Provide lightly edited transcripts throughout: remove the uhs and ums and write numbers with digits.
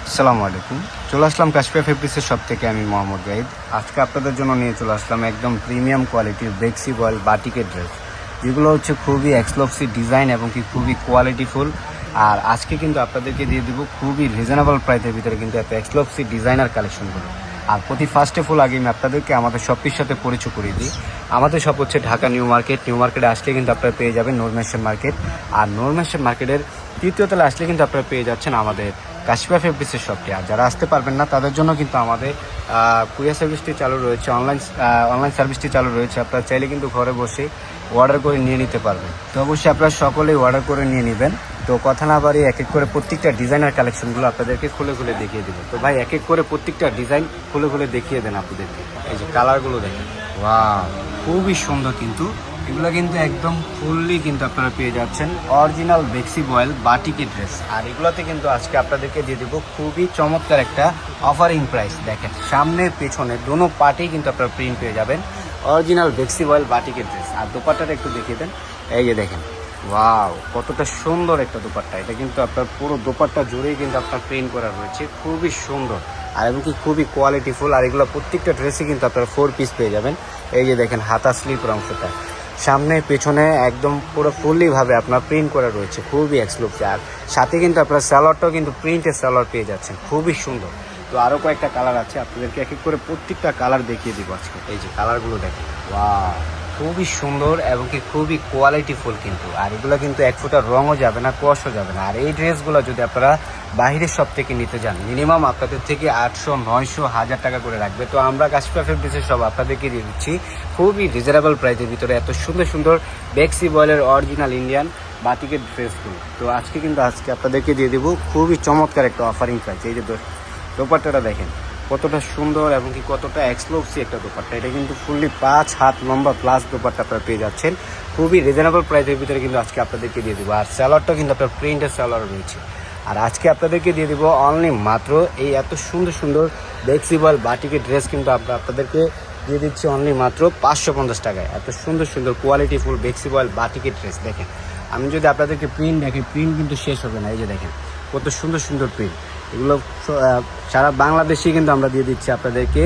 আসসালামু আলাইকুম। চলে আসলাম কাশফিয়া ফেব্রিক্সের শপ থেকে। আমি মোহাম্মদ গাইদ। আজকে আপনাদের জন্য নিয়ে চলে আসলাম একদম প্রিমিয়াম কোয়ালিটির বেক্সি বয়েল বাটিকের ড্রেস, যেগুলো হচ্ছে খুবই এক্সক্লুসিভ ডিজাইন এবং কি খুবই কোয়ালিটিফুল। আর আজকে কিন্তু আপনাদেরকে দিয়ে দেবো খুবই রিজনেবল প্রাইসের ভিতরে কিন্তু এত এক্সক্লুসিভ ডিজাইনার কালেকশনগুলো। আর প্রতি ফার্স্ট অফ অল আগে আমি আপনাদেরকে আমাদের শপটির সাথে পরিচয় করিয়ে দিই। আমাদের শপ হচ্ছে ঢাকা নিউ মার্কেট। নিউ মার্কেটে আসলে কিন্তু আপনারা পেয়ে যাবেন নূর মেনশন মার্কেট। আর নূর মেনশন মার্কেটের তৃতীয় তলায় আসলে কিন্তু আপনারা পেয়ে যাচ্ছেন আমাদের কাশফিয়া ফেব্রিক্সের শপটি। আর যারা আসতে পারবেন না তাদের জন্য কিন্তু আমাদের কুরিয়ার সার্ভিসটি চালু রয়েছে, অনলাইন সার্ভিসটি চালু রয়েছে। আপনারা চাইলে কিন্তু ঘরে বসে অর্ডার করে নিয়ে নিতে পারবেন। তো অবশ্যই আপনারা সকলেই অর্ডার করে নিয়ে নেবেন। তো কথা না বাড়িয়ে এক এক করে প্রত্যেকটা ডিজাইনার কালেকশনগুলো আপনাদেরকে খুলে খুলে দেখিয়ে দেবো। তো ভাই এক এক করে প্রত্যেকটা ডিজাইন খুলে খুলে দেখিয়ে দেন আপনাদেরকে। এই যে কালারগুলো দেখেন, ওয়াও খুবই সুন্দর। কিন্তু এগুলো কিন্তু একদম ফুললি কিন্তু আপনারা পেয়ে যাচ্ছেন অরিজিনাল বেক্সি বয়েল বাটিকের ড্রেস। আর এগুলোতে কিন্তু আজকে আপনাদেরকে দিয়ে দেবো খুবই চমৎকার একটা অফারিং প্রাইস। দেখেন সামনে পেছনে দোনো পার্টেই কিন্তু আপনারা প্রিন্ট পেয়ে যাবেন অরিজিনাল বেক্সি বয়েল বাটিকের ড্রেস। আর দোপাট্টাটা একটু দেখিয়ে দেন। এই যে দেখেন, ওয়াও কতটা সুন্দর একটা দোপাট্টা। এটা কিন্তু আপনার পুরো দোপাট্টা জুড়েই কিন্তু আপনার প্রিন্ট করা রয়েছে, খুবই সুন্দর আর এবং কি খুবই কোয়ালিটিফুল। আর এগুলো প্রত্যেকটা ড্রেসে কিন্তু আপনারা 4 পিস পেয়ে যাবেন। এই যে দেখেন হাতা স্লিপের অংশটা সামনে পেছনে একদম পুরো ফুললি ভাবে আপনার প্রিন্ট করা রয়েছে, খুবই এক্সক্লুসিভ। আর সাথে কিন্তু আপনার সালোয়ারটাও কিন্তু প্রিন্টের সালোয়ার পেয়ে যাচ্ছেন, খুবই সুন্দর। তো আরও কয়েকটা কালার আছে, আপনাদেরকে এক এক করে প্রত্যেকটা কালার দেখিয়ে দিব আজকে। এই যে কালারগুলো দেখেন, ওয়াও খুবই সুন্দর এবং কি খুবই কোয়ালিটিফুল কিন্তু। আর এগুলো কিন্তু এক ফোঁটা রঙও যাবে না, কুয়াশও যাবে না। আর এই ড্রেসগুলো যদি আপনারা বাইরের শপ থেকে নিতে যান মিনিমাম আপনাদের থেকে 800, 900, 1000 টাকা করে রাখবে। তো আমরা কাশফিয়া ফেব্রিক্সের সব আপনাদেরকে দিয়ে দিচ্ছি খুবই রিজনেবল প্রাইসের ভিতরে এত সুন্দর সুন্দর বেক্সি বয়েলের অরিজিনাল ইন্ডিয়ান বাটিকের ড্রেসগুলো। তো আজকে আপনাদেরকে দিয়ে দেবো খুবই চমৎকার একটা অফারিং প্রাইস। এই যে দোপাট্টাটা দেখেন কতটা সুন্দর এবং কি কতটা এক্সক্লুসিভ একটা দোপাট্টা। এটা কিন্তু ফুললি 5 হাত লম্বা প্লাস দোপাট্টা আপনারা পেয়ে যাচ্ছেন খুবই রিজনেবল প্রাইসের ভিতরে কিন্তু আজকে আপনাদেরকে দিয়ে দেবো। আর স্যালোয়ারটা কিন্তু আপনার প্রিন্টের স্যালোয়ার রয়েছে। আর আজকে আপনাদেরকে দিয়ে দেবো অনলি মাত্র এই এত সুন্দর সুন্দর বেক্সি বয়েল বাটিকের ড্রেস কিন্তু আপনাদেরকে দিয়ে দিচ্ছি অনলি মাত্র 550 টাকায়। এত সুন্দর সুন্দর কোয়ালিটিফুল বেক্সি বয়েল বাটিকের ড্রেস দেখেন। আমি যদি আপনাদেরকে প্রিন্ট দেখি, প্রিন্ট কিন্তু শেষ হবে না। এই যে দেখেন কত সুন্দর সুন্দর প্রিন্ট। এগুলো সারা বাংলাদেশে কিন্তু আমরা দিয়ে দিচ্ছি আপনাদেরকে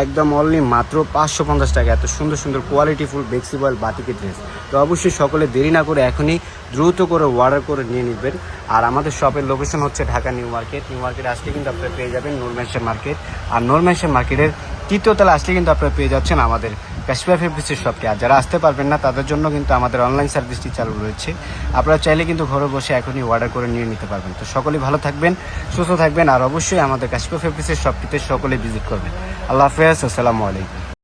একদম অনলি মাত্র 550 টাকা এত সুন্দর সুন্দর কোয়ালিটিফুল বেক্সি বয়েল বাটিকের ড্রেস। তো অবশ্যই সকলে দেরি না করে এখনই দ্রুত করে অর্ডার করে নিয়ে নেবেন। আর আমাদের শপের লোকেশন হচ্ছে ঢাকা নিউ মার্কেট। নিউ মার্কেটে আসলে কিন্তু আপনারা পেয়ে যাবেন নূর মেনশন মার্কেট। আর নূর মেনশন মার্কেটের তৃতীয় তলায় আসলে কিন্তু আপনারা পেয়ে যাচ্ছেন আমাদের কাশফিয়া ফেব্রিক্সের শপটি। আর যারা আসতে পারবেন না তাদের জন্য কিন্তু আমাদের অনলাইন সার্ভিসটি চালু রয়েছে। আপনারা চাইলে কিন্তু ঘরে বসে এখনই অর্ডার করে নিয়ে নিতে পারবেন। তো সকলেই ভালো থাকবেন, সুস্থ থাকবেন। আর অবশ্যই আমাদের কাশফিয়া ফেব্রিক্সের শপটিতে সকলে ভিজিট করবেন। আল্লাহ হাফেজ, আসসালামু আলাইকুম।